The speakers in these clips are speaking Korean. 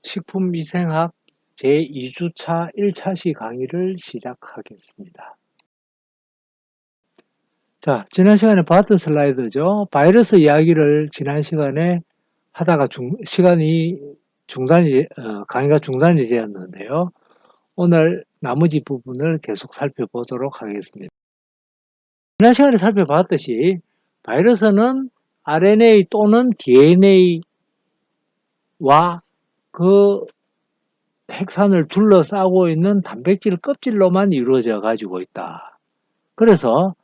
식품위생학 제2주차 1차시 강의를 시작하겠습니다. 자, 지난 시간에 봤던 슬라이드죠. 바이러스 이야기를 지난 시간에 하다가 강의가 중단이 되었는데요. 오늘 나머지 부분을 계속 살펴보도록 하겠습니다. 지난 시간에 살펴봤듯이 바이러스는 RNA 또는 DNA와 그 핵산을 둘러싸고 있는 단백질 껍질로만 이루어져 가지고 있다. 그래서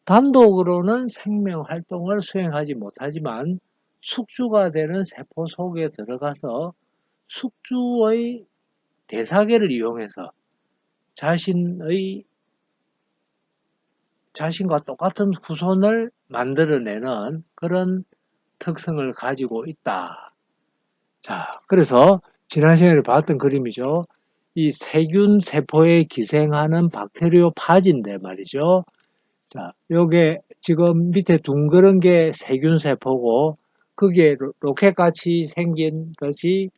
단독으로는 생명 활동을 수행하지 못하지만 숙주가 되는 세포 속에 들어가서 숙주의 대사계를 이용해서 자신과 똑같은 후손을 만들어내는 그런 특성을 가지고 있다. 자, 그래서 지난 시간에 봤던 그림이죠. 이 세균 세포에 기생하는 박테리오 파지인데 말이죠. 자, 요게 지금 밑에 둥그런 게 세균 세포고 그게 로켓같이 생긴 것이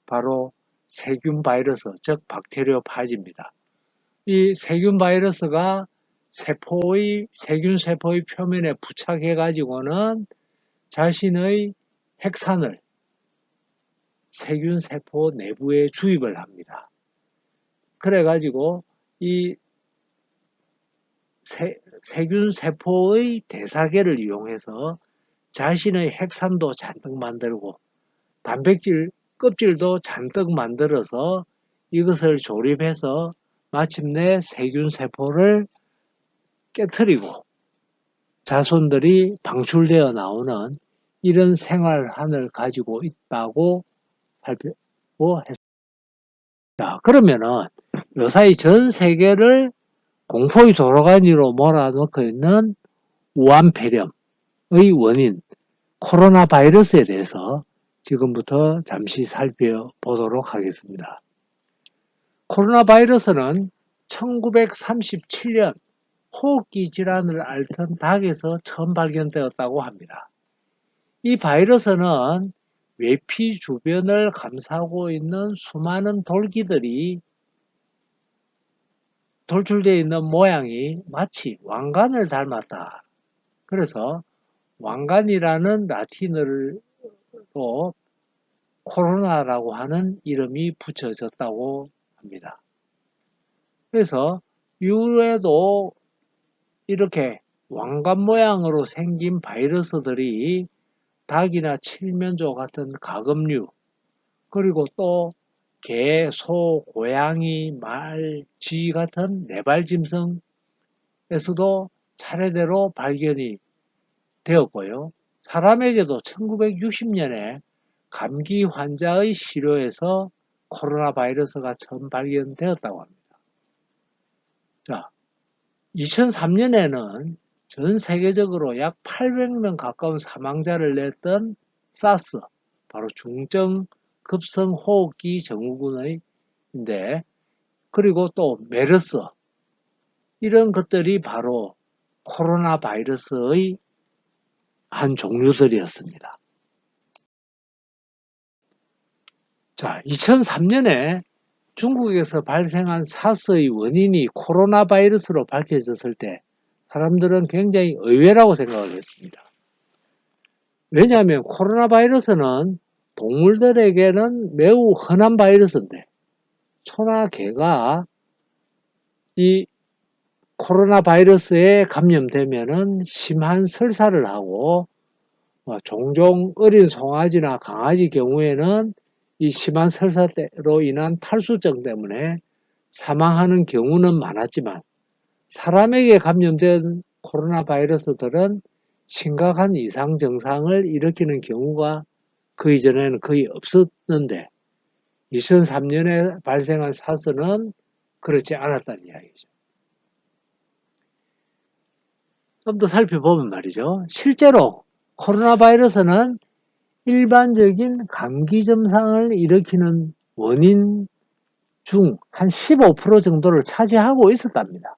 바로 세균 바이러스, 즉 박테리오 파지입니다. 이 세균 바이러스가 세균 세포의 표면에 부착해 가지고는 자신의 핵산을 세균 세포 내부에 주입을 합니다. 그래가지고 이 세균 세포의 대사계를 이용해서 자신의 핵산도 잔뜩 만들고 단백질 껍질도 잔뜩 만들어서 이것을 조립해서 마침내 세균 세포를 깨트리고 자손들이 방출되어 나오는 이런 생활한을 가지고 있다고 살펴보고 했습니다. 자, 그러면은 요사이 전 세계를 공포의 도로가니로 몰아넣고 있는 우한폐렴의 원인 코로나 바이러스에 대해서 지금부터 잠시 살펴보도록 하겠습니다. 코로나 바이러스는 1937년 호흡기 질환을 앓던 닭에서 처음 발견되었다고 합니다. 이 바이러스는 외피 주변을 감싸고 있는 수많은 돌기들이 돌출되어 있는 모양이 마치 왕관을 닮았다. 그래서 왕관이라는 라틴어로 코로나라고 하는 이름이 붙여졌다고 합니다. 그래서 이후에도 이렇게 왕관 모양으로 생긴 바이러스들이 닭이나 칠면조 같은 가금류, 그리고 또 개, 소, 고양이, 말, 쥐 같은 네발짐승에서도 차례대로 발견이 되었고요. 사람에게도 1960년에 감기 환자의 시료에서 코로나 바이러스가 처음 발견되었다고 합니다. 자, 2003년에는 전 세계적으로 약 800명 가까운 사망자를 냈던 사스, 바로 중증 급성 호흡기 증후군인데, 그리고 또 메르스, 이런 것들이 바로 코로나 바이러스의 한 종류들이었습니다. 자, 2003년에 중국에서 발생한 사스의 원인이 코로나 바이러스로 밝혀졌을 때 사람들은 굉장히 의외라고 생각을 했습니다. 왜냐하면 코로나 바이러스는 동물들에게는 매우 흔한 바이러스인데 소나 개가 이 코로나 바이러스에 감염되면은 심한 설사를 하고 종종 어린 송아지나 강아지 경우에는 이 심한 설사로 인한 탈수증 때문에 사망하는 경우는 많았지만 사람에게 감염된 코로나 바이러스들은 심각한 이상 증상을 일으키는 경우가 그 이전에는 거의 없었는데 2003년에 발생한 사스는 그렇지 않았다는 이야기죠. 좀 더 살펴보면 말이죠. 실제로 코로나 바이러스는 일반적인 감기 증상을 일으키는 원인 중 한 15% 정도를 차지하고 있었답니다.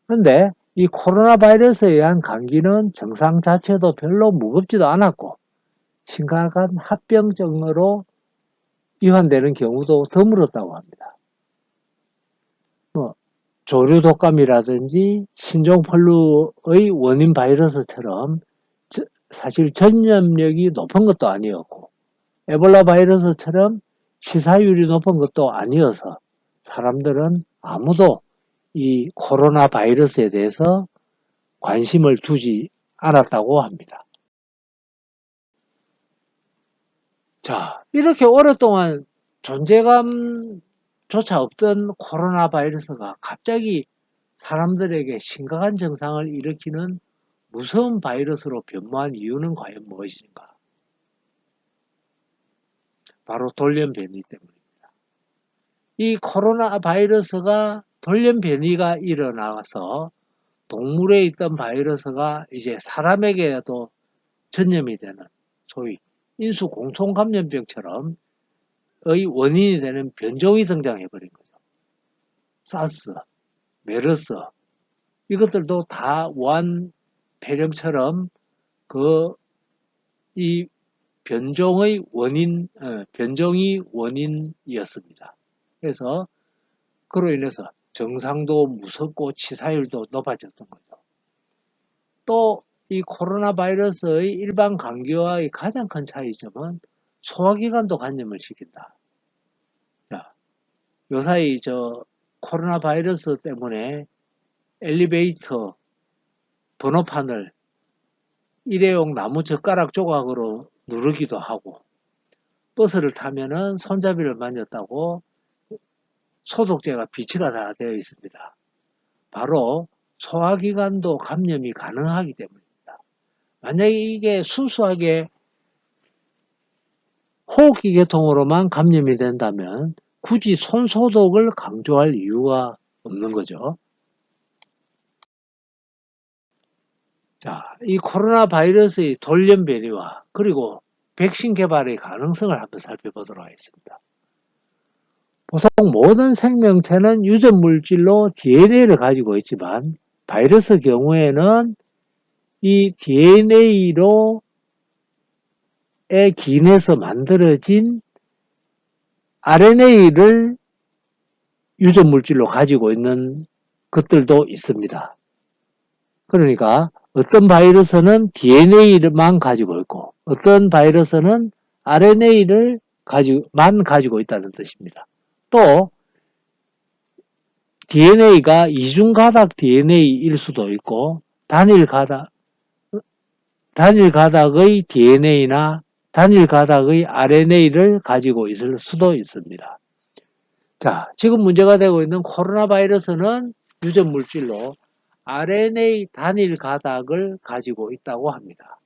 그런데 이 코로나 바이러스에 의한 감기는 증상 자체도 별로 무겁지도 않았고 심각한 합병증으로 이완되는 경우도 드물었다고 합니다. 조류 독감이라든지 신종플루의 원인 바이러스처럼 사실 전염력이 높은 것도 아니었고 에볼라 바이러스처럼 치사율이 높은 것도 아니어서 사람들은 아무도 이 코로나 바이러스에 대해서 관심을 두지 않았다고 합니다. 자, 이렇게 오랫동안 존재감조차 없던 코로나 바이러스가 갑자기 사람들에게 심각한 증상을 일으키는 무서운 바이러스로 변모한 이유는 과연 무엇인가? 바로 돌연 변이 때문입니다. 이 코로나 바이러스가 돌연 변이가 일어나서 동물에 있던 바이러스가 이제 사람에게도 전염이 되는 소위 인수 공통감염병처럼 의 원인이 되는 변종이 등장해버린 거죠. 사스, 메르스 이것들도 다 우한 폐렴처럼 이 변종이 원인이었습니다. 그래서 그로 인해서 증상도 무섭고 치사율도 높아졌던 거죠. 또 이 코로나 바이러스의 일반 감기와의 가장 큰 차이점은 소화기관도 감염을 시킨다. 자, 요사이 코로나 바이러스 때문에 엘리베이터 번호판을 일회용 나무 젓가락 조각으로 누르기도 하고 버스를 타면은 손잡이를 만졌다고 소독제가 비치가 다 되어 있습니다. 바로 소화기관도 감염이 가능하기 때문입니다. 만약에 이게 순수하게 호흡기 계통으로만 감염이 된다면 굳이 손소독을 강조할 이유가 없는 거죠. 자, 이 코로나 바이러스의 돌연 변이와 그리고 백신 개발의 가능성을 한번 살펴보도록 하겠습니다. 보통 모든 생명체는 유전 물질로 DNA를 가지고 있지만 바이러스 경우에는 이 DNA로 기인해서 만들어진 RNA를 유전 물질로 가지고 있는 것들도 있습니다. 그러니까 어떤 바이러스는 DNA만 가지고 있고 어떤 바이러스는 RNA를 가지고 있다는 뜻입니다. 또 DNA가 이중가닥 DNA일 수도 있고 단일 가닥의 DNA나 단일 가닥의 RNA를 가지고 있을 수도 있습니다. 자, 지금 문제가 되고 있는 코로나 바이러스는 유전 물질로 RNA 단일 가닥을 가지고 있다고 합니다.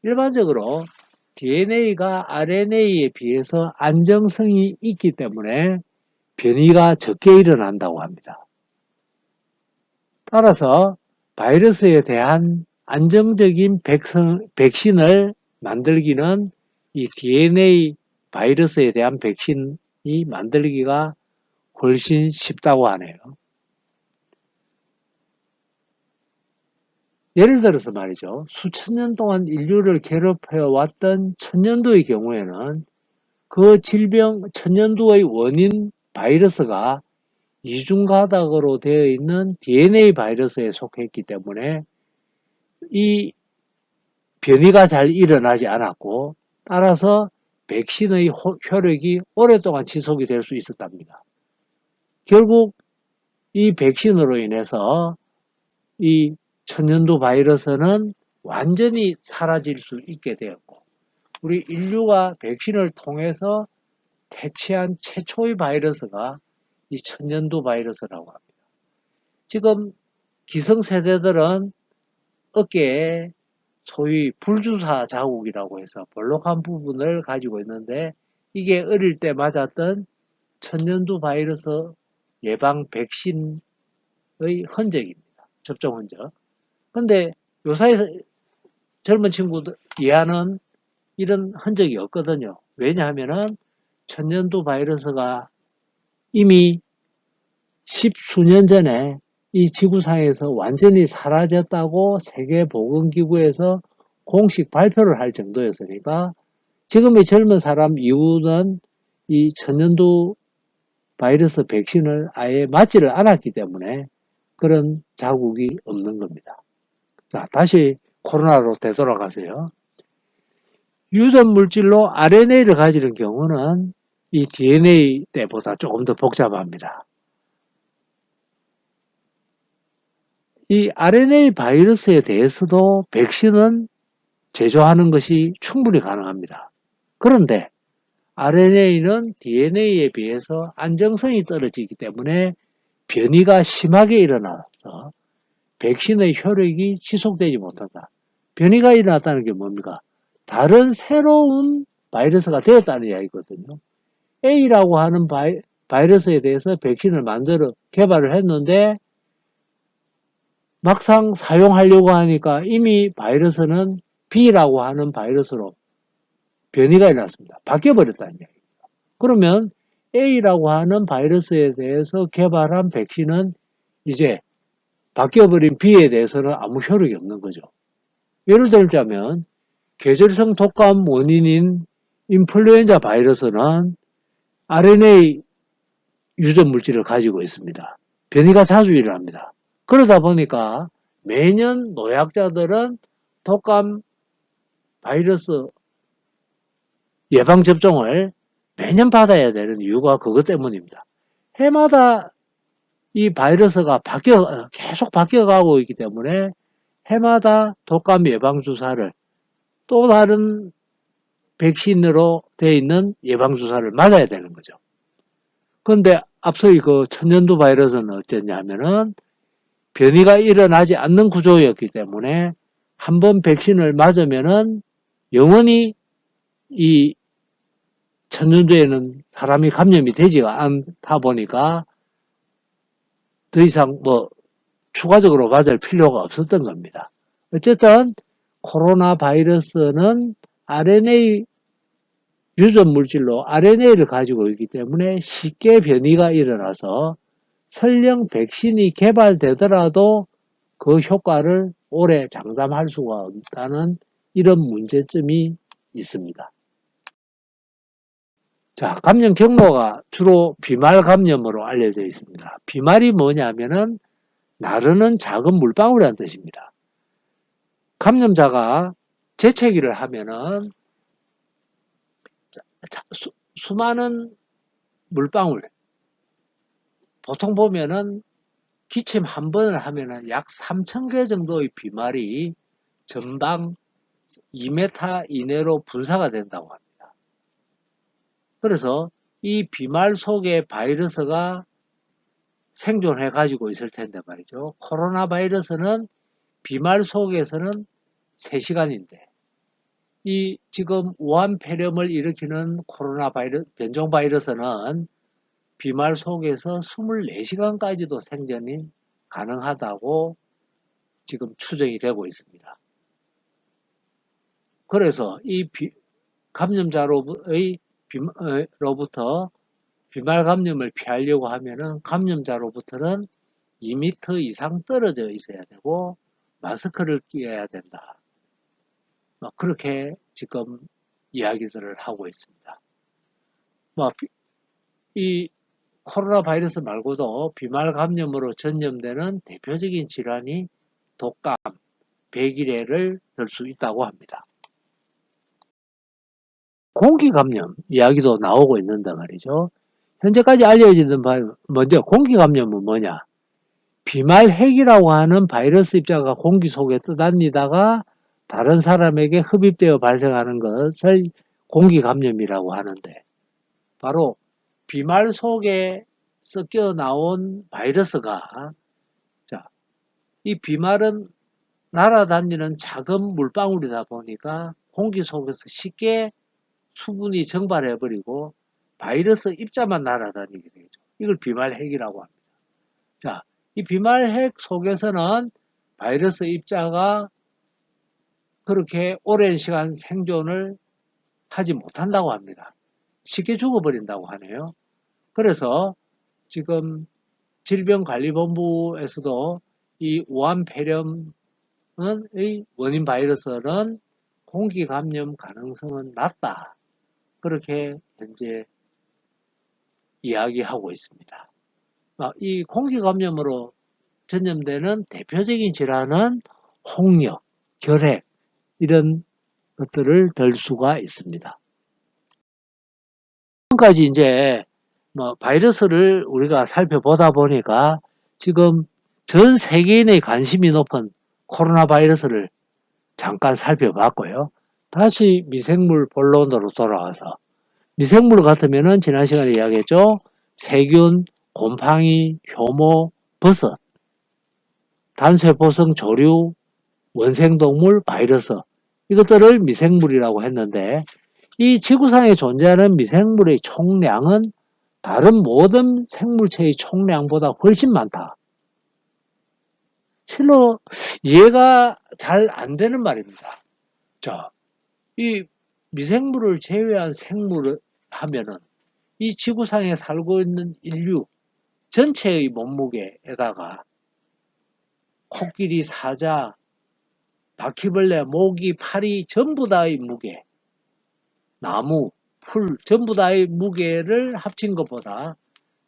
일반적으로 DNA가 RNA에 비해서 안정성이 있기 때문에 변이가 적게 일어난다고 합니다. 따라서 바이러스에 대한 안정적인 백신을 만들기는 이 DNA 바이러스에 대한 백신이 만들기가 훨씬 쉽다고 하네요. 예를 들어서 말이죠. 수천 년 동안 인류를 괴롭혀왔던 천년두의 경우에는 그 질병 천년두의 원인 바이러스가 이중가닥으로 되어 있는 DNA 바이러스에 속했기 때문에 이 변이가 잘 일어나지 않았고 따라서 백신의 효력이 오랫동안 지속이 될 수 있었답니다. 결국 이 백신으로 인해서 이 천년두 바이러스는 완전히 사라질 수 있게 되었고 우리 인류가 백신을 통해서 퇴치한 최초의 바이러스가 이 천년두 바이러스라고 합니다. 지금 기성세대들은 어깨에 소위 불주사 자국이라고 해서 볼록한 부분을 가지고 있는데 이게 어릴 때 맞았던 천년두 바이러스 예방 백신의 흔적입니다. 접종 흔적. 근데 요사이 젊은 친구들 이하는 이런 흔적이 없거든요. 왜냐하면은 천년두 바이러스가 이미 10수년 전에 이 지구상에서 완전히 사라졌다고 세계보건기구에서 공식 발표를 할 정도였으니까 지금의 젊은 사람 이후는 이 천연두 바이러스 백신을 아예 맞지를 않았기 때문에 그런 자국이 없는 겁니다. 자, 다시 코로나로 되돌아가세요. 유전 물질로 RNA를 가지는 경우는 이 DNA 때보다 조금 더 복잡합니다. 이 RNA 바이러스에 대해서도 백신은 제조하는 것이 충분히 가능합니다. 그런데 RNA는 DNA에 비해서 안정성이 떨어지기 때문에 변이가 심하게 일어나서 백신의 효력이 지속되지 못한다. 변이가 일어났다는 게 뭡니까? 다른 새로운 바이러스가 되었다는 이야기거든요. A라고 하는 바이러스에 대해서 백신을 만들어 개발을 했는데 막상 사용하려고 하니까 이미 바이러스는 B라고 하는 바이러스로 변이가 일어났습니다. 바뀌어버렸다는 이야기입니다. 그러면 A라고 하는 바이러스에 대해서 개발한 백신은 이제 바뀌어버린 B에 대해서는 아무 효력이 없는 거죠. 예를 들자면 계절성 독감 원인인 인플루엔자 바이러스는 RNA 유전 물질을 가지고 있습니다. 변이가 자주 일어납니다. 그러다 보니까 매년 노약자들은 독감 바이러스 예방접종을 매년 받아야 되는 이유가 그것 때문입니다. 해마다 이 바이러스가 계속 바뀌어가고 있기 때문에 해마다 독감 예방주사를 또 다른 백신으로 되어 있는 예방주사를 맞아야 되는 거죠. 그런데 앞서 그 천연두 바이러스는 어땠냐면은 변이가 일어나지 않는 구조였기 때문에 한번 백신을 맞으면은 영원히 이 천연두에는 사람이 감염이 되지가 않다 보니까 더 이상 추가적으로 맞을 필요가 없었던 겁니다. 어쨌든 코로나 바이러스는 RNA 유전 물질로 RNA를 가지고 있기 때문에 쉽게 변이가 일어나서 설령 백신이 개발되더라도 그 효과를 오래 장담할 수가 없다는 이런 문제점이 있습니다. 자, 감염 경로가 주로 비말 감염으로 알려져 있습니다. 비말이 뭐냐면은 나르는 작은 물방울이라는 뜻입니다. 감염자가 재채기를 하면은 수많은 물방울, 보통 보면은 기침 한 번을 하면은 약 3,000개 정도의 비말이 전방 2m 이내로 분사가 된다고 합니다. 그래서 이 비말 속에 바이러스가 생존해 가지고 있을 텐데 말이죠. 코로나 바이러스는 비말 속에서는 3시간인데 이 지금 우한 폐렴을 일으키는 코로나 바이러스, 변종 바이러스는 비말 속에서 24시간까지도 생존이 가능하다고 지금 추정이 되고 있습니다. 그래서 이 감염자로부터 비말 감염을 피하려고 하면은 감염자로부터는 2m 이상 떨어져 있어야 되고 마스크를 끼워야 된다. 그렇게 지금 이야기들을 하고 있습니다. 이 코로나 바이러스 말고도 비말 감염으로 전염되는 대표적인 질환이 독감, 백일해를 들 수 있다고 합니다. 공기 감염 이야기도 나오고 있는데 말이죠. 현재까지 알려지는 바에 먼저 공기 감염은 뭐냐? 비말 핵이라고 하는 바이러스 입자가 공기 속에 떠다니다가 다른 사람에게 흡입되어 발생하는 것을 공기 감염이라고 하는데 바로 비말 속에 섞여 나온 바이러스가 이 비말은 날아다니는 작은 물방울이다 보니까 공기 속에서 쉽게 수분이 증발해버리고 바이러스 입자만 날아다니게 되죠. 이걸 비말핵이라고 합니다. 자, 이 비말핵 속에서는 바이러스 입자가 그렇게 오랜 시간 생존을 하지 못한다고 합니다. 쉽게 죽어버린다고 하네요. 그래서 지금 질병관리본부에서도 이 우한폐렴의 원인 바이러스는 공기 감염 가능성은 낮다. 그렇게 현재 이야기하고 있습니다. 이 공기감염으로 전염되는 대표적인 질환은 홍역, 결핵 이런 것들을 들 수가 있습니다. 지금까지 이제 바이러스를 우리가 살펴보다 보니까 지금 전 세계인의 관심이 높은 코로나 바이러스를 잠깐 살펴봤고요. 다시 미생물 본론으로 돌아와서 미생물 같으면은 지난 시간에 이야기했죠. 세균, 곰팡이, 효모, 버섯, 단세포성 조류, 원생동물, 바이러스 이것들을 미생물이라고 했는데 이 지구상에 존재하는 미생물의 총량은 다른 모든 생물체의 총량보다 훨씬 많다. 실로 이해가 잘 안 되는 말입니다. 자, 이 미생물을 제외한 생물을 하면은 이 지구상에 살고 있는 인류 전체의 몸무게에다가 코끼리, 사자, 바퀴벌레, 모기, 파리 전부 다의 무게, 나무, 풀 전부 다의 무게를 합친 것보다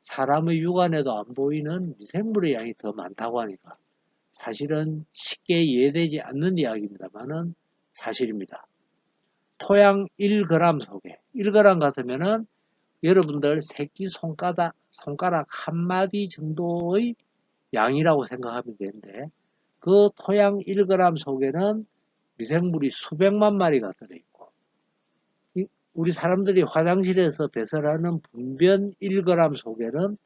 사람의 육안에도 안 보이는 미생물의 양이 더 많다고 하니까 사실은 쉽게 이해되지 않는 이야기입니다만은 사실입니다. 토양 1g 속에 1g 같으면은 여러분들 새끼 손가락 한 마디 정도의 양이라고 생각하면 되는데 그 토양 1g 속에는 미생물이 수백만 마리가 들어있고 우리 사람들이 화장실에서 배설하는 분변 1g 속에는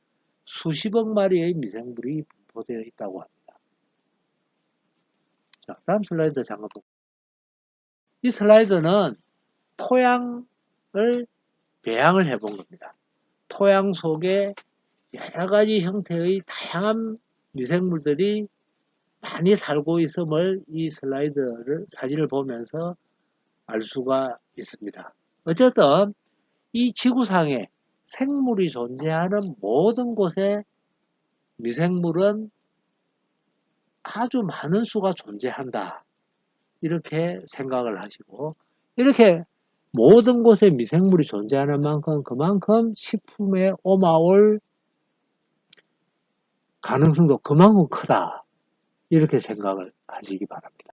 수십억 마리의 미생물이 분포되어 있다고 합니다. 자, 다음 슬라이드 잠깐 볼게요. 이 슬라이드는 토양을 배양을 해본 겁니다. 토양 속에 여러 가지 형태의 다양한 미생물들이 많이 살고 있음을 이 사진을 보면서 알 수가 있습니다. 어쨌든 이 지구상에 생물이 존재하는 모든 곳에 미생물은 아주 많은 수가 존재한다. 이렇게 생각을 하시고 이렇게 모든 곳에 미생물이 존재하는 만큼 그만큼 식품에 오마올 가능성도 그만큼 크다. 이렇게 생각을 하시기 바랍니다.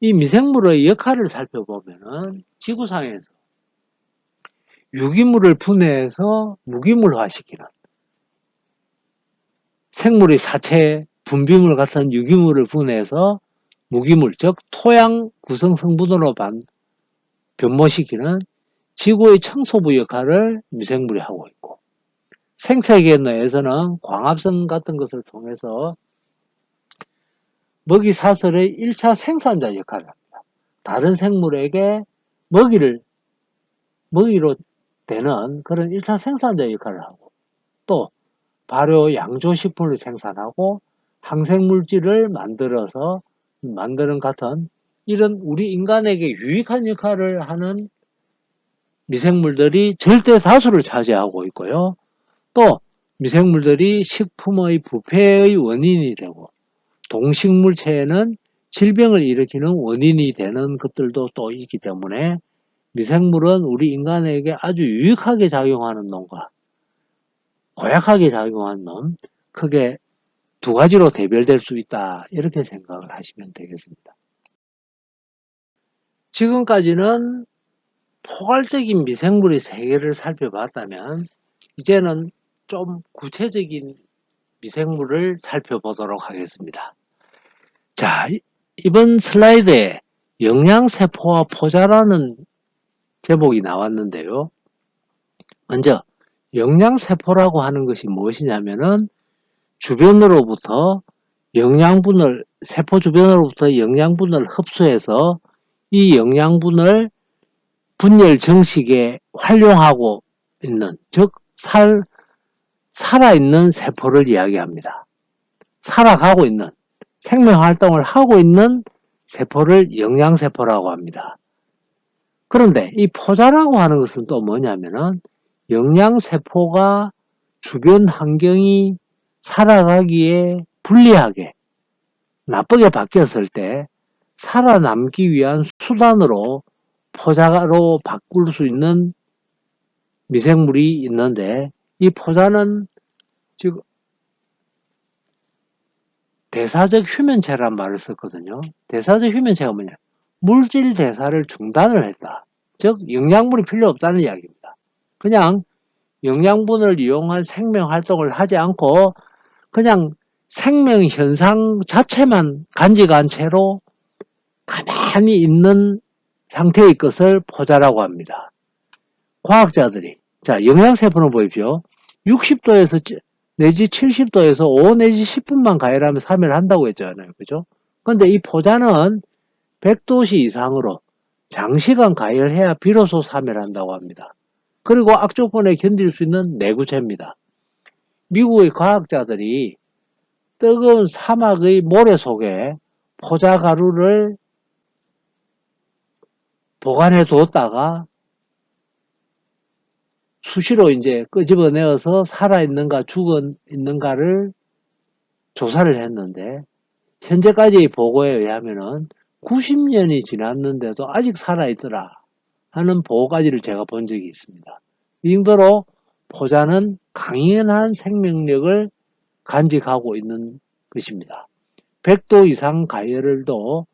이 미생물의 역할을 살펴보면은 지구상에서 유기물을 분해해서 무기물화시키는 생물의 사체, 분비물 같은 유기물을 분해해서 무기물, 즉 토양 구성 성분으로 변모시키는 지구의 청소부 역할을 미생물이 하고 있고 생태계 내에서는 광합성 같은 것을 통해서 먹이 사슬의 1차 생산자 역할을 합니다. 다른 생물에게 먹이로 되는 그런 1차 생산자 역할을 하고 또 발효 양조식품을 생산하고 항생물질을 만드는 같은 이런 우리 인간에게 유익한 역할을 하는 미생물들이 절대 다수를 차지하고 있고요. 또 미생물들이 식품의 부패의 원인이 되고 동식물체에는 질병을 일으키는 원인이 되는 것들도 또 있기 때문에 미생물은 우리 인간에게 아주 유익하게 작용하는 놈과 고약하게 작용하는 놈 크게 두 가지로 대별될 수 있다. 이렇게 생각을 하시면 되겠습니다. 지금까지는 포괄적인 미생물의 세계를 살펴봤다면 이제는 좀 구체적인 미생물을 살펴보도록 하겠습니다. 자, 이번 슬라이드에 영양세포와 포자라는 제목이 나왔는데요. 먼저 영양세포라고 하는 것이 무엇이냐면은 세포 주변으로부터 영양분을 흡수해서 이 영양분을 분열 정식에 활용하고 있는, 즉 살아있는 세포를 이야기합니다. 살아가고 있는, 생명활동을 하고 있는 세포를 영양세포라고 합니다. 그런데 이 포자라고 하는 것은 또 뭐냐면은 영양세포가 주변 환경이 살아가기에 불리하게 나쁘게 바뀌었을 때 살아남기 위한 수단으로 포자로 바꿀 수 있는 미생물이 있는데 이 포자는 지금 대사적 휴면체란 말을 썼거든요. 대사적 휴면체가 뭐냐? 물질 대사를 중단을 했다. 즉 영양분이 필요 없다는 이야기입니다. 그냥 영양분을 이용한 생명 활동을 하지 않고 그냥 생명 현상 자체만 간직한 채로 가만히 있는 상태의 것을 포자라고 합니다. 과학자들이 자 영양세포는 보십시오. 60도에서 내지 70도에서 5 내지 10분만 가열하면 사멸을 한다고 했잖아요. 그죠? 근데 이 포자는 100도씨 이상으로 장시간 가열해야 비로소 사멸한다고 합니다. 그리고 악조건에 견딜 수 있는 내구체입니다. 미국의 과학자들이 뜨거운 사막의 모래 속에 포자가루를 보관해 뒀다가 수시로 이제 끄집어내어서 살아있는가 죽어있는가를 조사를 했는데 현재까지의 보고에 의하면은 90년이 지났는데도 아직 살아있더라 하는 보고까지를 제가 본 적이 있습니다. 이 정도로 포자는 강인한 생명력을 간직하고 있는 것입니다. 100도 이상 가열을 도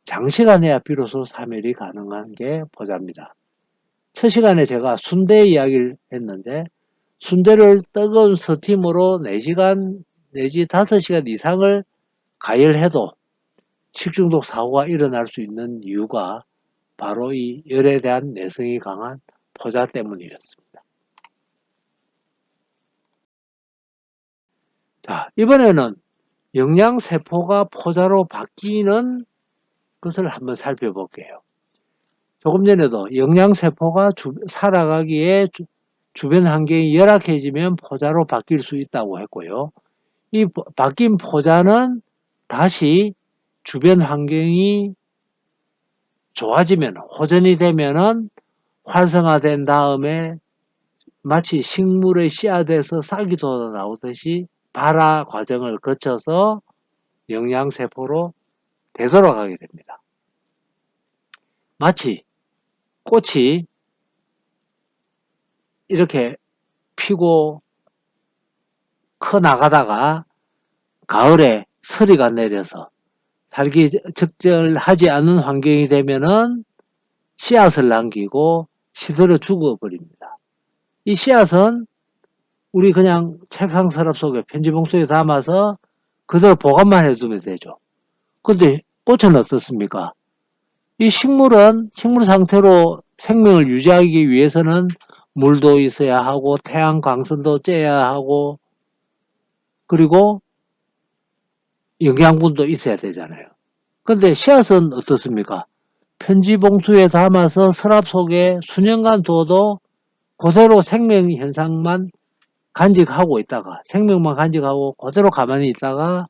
장시간 해야 비로소 사멸이 가능한 게 포자입니다. 첫 시간에 제가 순대 이야기를 했는데 순대를 뜨거운 스팀으로 4시간 내지 5시간 이상을 가열해도 식중독 사고가 일어날 수 있는 이유가 바로 이 열에 대한 내성이 강한 포자 때문이었습니다. 자, 이번에는 영양세포가 포자로 바뀌는 것을 한번 살펴볼게요. 조금 전에도 영양세포가 살아가기에 주변 환경이 열악해지면 포자로 바뀔 수 있다고 했고요. 이 바뀐 포자는 다시 주변 환경이 좋아지면 호전이 되면은 활성화된 다음에 마치 식물의 씨앗에서 싹이 돋아 나오듯이 발화 과정을 거쳐서 영양세포로 되돌아가게 됩니다. 마치 꽃이 이렇게 피고 커 나가다가 가을에 서리가 내려서 살기 적절하지 않은 환경이 되면은 씨앗을 남기고 시들어 죽어버립니다. 이 씨앗은 우리 그냥 책상 서랍 속에 편지봉투에 담아서 그대로 보관만 해두면 되죠. 근데 꽃은 어떻습니까? 이 식물은 식물 상태로 생명을 유지하기 위해서는 물도 있어야 하고 태양 광선도 쬐야 하고 그리고 영양분도 있어야 되잖아요. 근데 씨앗은 어떻습니까? 편지 봉투에 담아서 서랍 속에 수년간 둬도 그대로 생명 현상만 간직하고 있다가 생명만 간직하고 그대로 가만히 있다가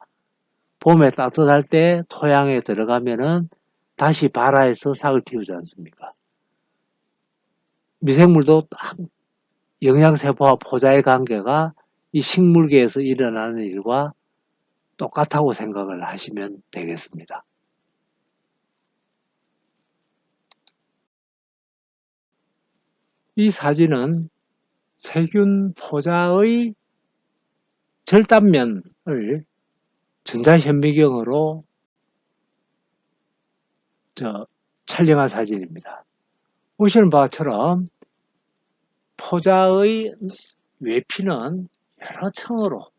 봄에 따뜻할 때 토양에 들어가면은 다시 발화해서 싹을 틔우지 않습니까? 미생물도 영양세포와 포자의 관계가 이 식물계에서 일어나는 일과 똑같다고 생각을 하시면 되겠습니다. 이 사진은 세균 포자의 절단면을 전자현미경으로 촬영한 사진입니다. 보시는 바처럼 포자의 외피는 여러 층으로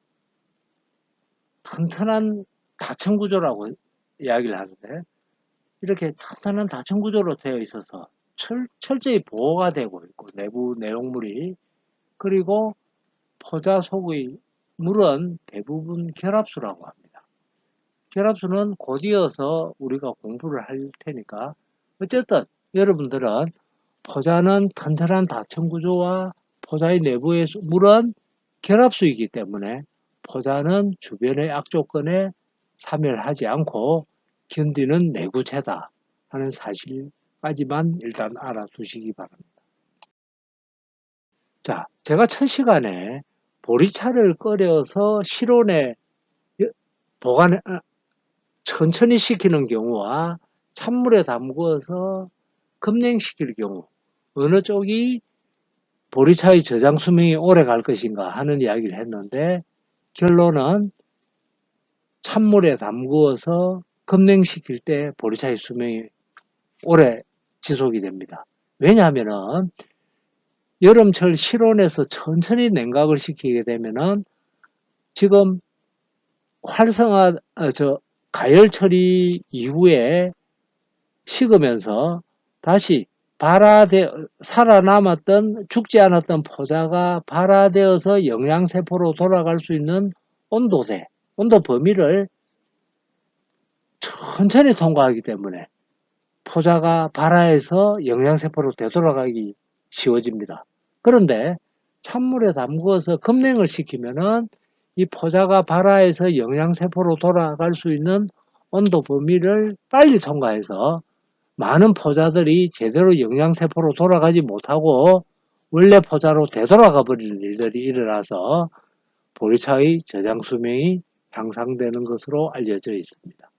튼튼한 다층 구조라고 이야기를 하는데 이렇게 튼튼한 다층 구조로 되어 있어서 철저히 보호가 되고 있고 내부 내용물이 그리고 포자 속의 물은 대부분 결합수라고 합니다. 결합수는 곧이어서 우리가 공부를 할 테니까 어쨌든 여러분들은 포자는 튼튼한 다층 구조와 포자의 내부의 물은 결합수이기 때문에 포자는 주변의 악조건에 사멸하지 않고 견디는 내구체다 하는 사실까지만 일단 알아두시기 바랍니다. 자, 제가 첫 시간에 보리차를 끓여서 실온에 보관 천천히 식히는 경우와 찬물에 담궈서 급냉시킬 경우 어느 쪽이 보리차의 저장 수명이 오래 갈 것인가 하는 이야기를 했는데 결론은 찬물에 담그어서 급냉시킬 때 보리차의 수명이 오래 지속이 됩니다. 왜냐하면은 여름철 실온에서 천천히 냉각을 시키게 되면은 지금 가열 처리 이후에 식으면서 다시 살아남았던 죽지 않았던 포자가 발화되어서 영양세포로 돌아갈 수 있는 온도 범위를 천천히 통과하기 때문에 포자가 발화해서 영양세포로 되돌아가기 쉬워집니다. 그런데 찬물에 담그어서 급냉을 시키면은 이 포자가 발화해서 영양세포로 돌아갈 수 있는 온도 범위를 빨리 통과해서 많은 포자들이 제대로 영양세포로 돌아가지 못하고 원래 포자로 되돌아가 버리는 일들이 일어나서 보리차의 저장 수명이 향상되는 것으로 알려져 있습니다.